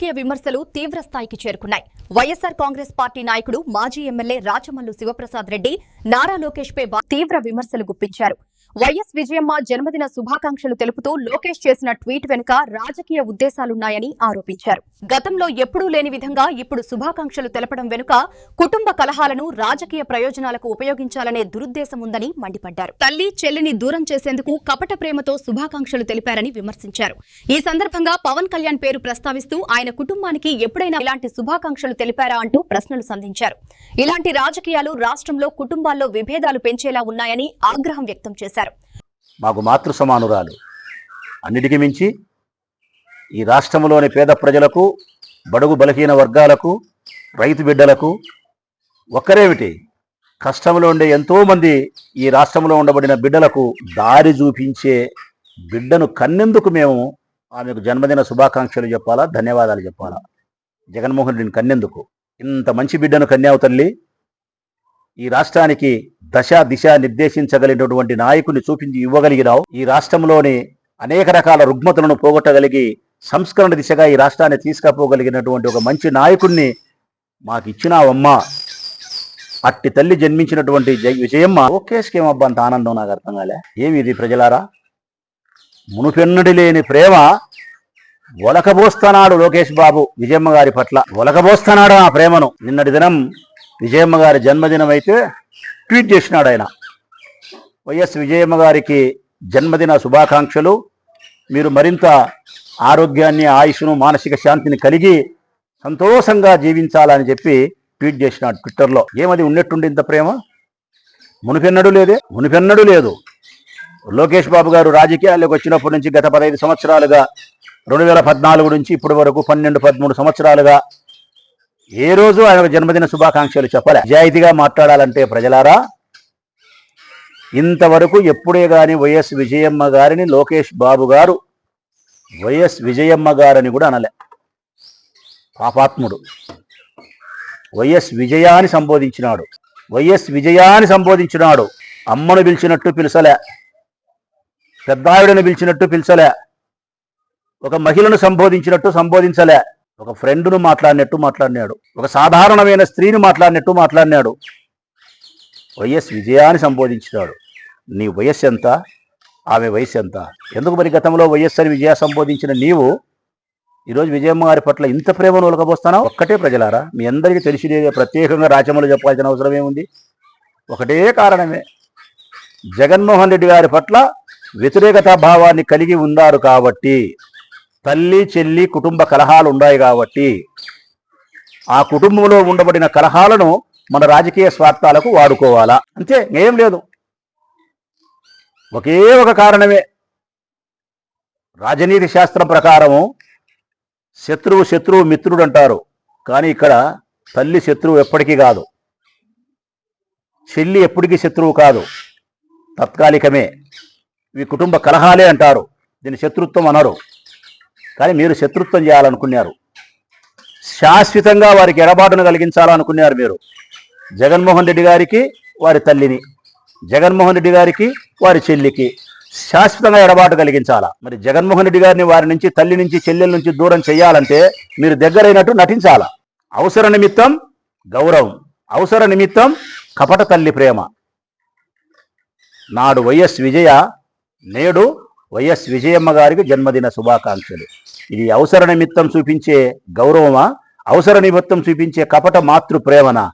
రాజకీయ విమర్శలు తీవ్ర స్థాయికి చేరుకున్నాయి. వైఎస్ఆర్ కాంగ్రెస్ పార్టీ నాయకుడు మాజీ ఎమ్మెల్యే రాచమల్లు శివప్రసాద్ రెడ్డి నారా లోకేష్ పై తీవ్ర విమర్శలు గుప్పించారు. వైఎస్ విజయమ్మ జన్మదిన శుభాకాంక్షలు తెలుపుతూ లోకేష్ చేసిన ట్వీట్ వెనుక రాజకీయ ఉద్దేశాలున్నాయని ఆరోపించారు. గతంలో ఎప్పుడూ లేని విధంగా ఇప్పుడు శుభాకాంక్షలు తెలపడం వెనుక కుటుంబ కలహాలను రాజకీయ ప్రయోజనాలకు ఉపయోగించాలనే దురుద్దేశం ఉందని మండిపడ్డారు. తల్లి చెల్లిని దూరం చేసేందుకు కపట ప్రేమతో శుభాకాంక్షలు తెలిపారని విమర్శించారు. ఈ సందర్భంగా పవన్ కళ్యాణ్ పేరు ప్రస్తావిస్తూ ఆయన కుటుంబానికి ఎప్పుడైనా ఇలాంటి శుభాకాంక్షలు తెలిపారా అంటూ ప్రశ్నలు సంధించారు. ఇలాంటి రాజకీయాలు రాష్ట్రంలో కుటుంబాల్లో విభేదాలు పెంచేలా ఉన్నాయని ఆగ్రహం వ్యక్తం చేశారు. మాకు మాతృ సమానురాలు, అన్నిటికీ మించి ఈ రాష్ట్రంలోని పేద ప్రజలకు, బడుగు బలహీన వర్గాలకు, రైతు బిడ్డలకు ఒక్కరేమిటి కష్టంలో ఉండే ఎంతోమంది ఈ రాష్ట్రంలో ఉండబడిన బిడ్డలకు దారి చూపించే బిడ్డను కన్నెందుకు మేము ఆమెకు జన్మదిన శుభాకాంక్షలు చెప్పాలా, ధన్యవాదాలు చెప్పాలా? జగన్మోహన్ రెడ్డిని కన్నెందుకు? ఇంత మంచి బిడ్డను కన్యావు తల్లి, ఈ రాష్ట్రానికి దశ దిశ నిర్దేశించగలిగినటువంటి నాయకుని చూపించి ఇవ్వగలిగినావు. ఈ రాష్ట్రంలోని అనేక రకాల రుగ్మతలను పోగొట్టగలిగి సంస్కరణ దిశగా ఈ రాష్ట్రాన్ని తీసుకుపోగలిగినటువంటి ఒక మంచి నాయకుడిని మాకు ఇచ్చినావమ్మా. అట్టి తల్లి జన్మించినటువంటి విజయమ్మ లోకేష్కి ఏమబ్బా అంత ఆనందం నాకు అర్థం కాలే. ఏమి ఇది ప్రజలారా? మునుపెన్నడి లేని ప్రేమ ఒలకబోస్తున్నాడు లోకేష్ బాబు విజయమ్మ గారి పట్ల. ఒలకబోస్తున్నాడు ఆ ప్రేమను. నిన్నటి దినం విజయమ్మ గారి జన్మదినం అయితే ట్వీట్ చేసినాడు ఆయన. వైఎస్ విజయమ్మ గారికి జన్మదిన శుభాకాంక్షలు, మీరు మరింత ఆరోగ్యాన్ని, ఆయుష్ను, మానసిక శాంతిని కలిగి సంతోషంగా జీవించాలని చెప్పి ట్వీట్ చేసినాడు ట్విట్టర్లో. ఏమది ఉన్నట్టుండి ఇంత ప్రేమ? మునిపెన్నడూ లేదే, మునిపెన్నడూ లేదు. లోకేష్ బాబు గారు రాజకీయాల్లోకి వచ్చినప్పటి నుంచి గత 15 సంవత్సరాలుగా, 2014 నుంచి ఇప్పటి వరకు 12-13 సంవత్సరాలుగా ఏ రోజు ఆయన జన్మదిన శుభాకాంక్షలు చెప్పలే. నిజాయితీగా మాట్లాడాలంటే ప్రజలారా, ఇంతవరకు ఎప్పుడే గాని వైఎస్ విజయమ్మ గారిని లోకేష్ బాబు గారు వైఎస్ విజయమ్మ గారని కూడా అనలే. పాపాత్ముడు. వైఎస్ విజయాన్ని సంబోధించినాడు. వైఎస్ విజయాన్ని సంబోధించినాడు. అమ్మను పిలిచినట్టు పిలిచలే, పెద్దావిడను పిలిచినట్టు పిలిచలే, ఒక మహిళను సంబోధించినట్టు సంబోధించలే, ఒక ఫ్రెండ్ను మాట్లాడినట్టు మాట్లాడినాడు, ఒక సాధారణమైన స్త్రీని మాట్లాడినట్టు మాట్లాడినాడు. వైఎస్ విజయాన్ని సంబోధించినాడు. నీ వయస్సు ఎంత, ఆమె వయస్సు ఎంత? ఎందుకు మరి గతంలో వైఎస్ఆర్ విజయ సంబోధించిన నీవు ఈరోజు విజయమ్మ గారి పట్ల ఇంత ప్రేమను ఒలకబోస్తానా? ఒక్కటే ప్రజలారా, మీ అందరికీ తెలిసిదే, ప్రత్యేకంగా రాచమల్లు చెప్పాల్సిన అవసరం ఏముంది? ఒకటే కారణమే, జగన్మోహన్ రెడ్డి గారి పట్ల వ్యతిరేకతా భావాన్ని కలిగి ఉన్నారు కాబట్టి, తల్లి చెల్లి కుటుంబ కలహాలు ఉన్నాయి కాబట్టి, ఆ కుటుంబంలో ఉండబడిన కలహాలను మన రాజకీయ స్వార్థాలకు వాడుకోవాలా, అంతే, ఏం లేదు. ఒకే ఒక కారణమే, రాజనీతి శాస్త్రం ప్రకారము శత్రువు మిత్రుడు అంటారు. కానీ ఇక్కడ తల్లి శత్రువు ఎప్పటికీ కాదు, చెల్లి ఎప్పటికీ శత్రువు కాదు, తాత్కాలికమే. ఇవి కుటుంబ కలహాలే అంటారు, దీన్ని శత్రుత్వం అనరు. కానీ మీరు శత్రుత్వం చేయాలనుకున్నారు, శాశ్వతంగా వారికి ఎడబాటును కలిగించాలనుకున్నారు. మీరు జగన్మోహన్ రెడ్డి గారికి వారి తల్లిని, జగన్మోహన్ రెడ్డి గారికి వారి చెల్లికి శాశ్వతంగా ఎడబాటు కలిగించాలా? మరి జగన్మోహన్ రెడ్డి గారిని వారి నుంచి, తల్లి నుంచి, చెల్లెల నుంచి దూరం చేయాలంటే మీరు దగ్గరైనట్టు నటించాలా. అవసర నిమిత్తం గౌరవం, అవసర నిమిత్తం కపట తల్లి ప్రేమ. నాడు వైఎస్ విజయ, నేడు వైఎస్ విజయమ్మ గారికి జన్మదిన శుభాకాంక్షలు. ఇది అవసర నిమిత్తం చూపించే గౌరవమా, అవసర నిమిత్తం చూపించే కపట మాతృ ప్రేమనా?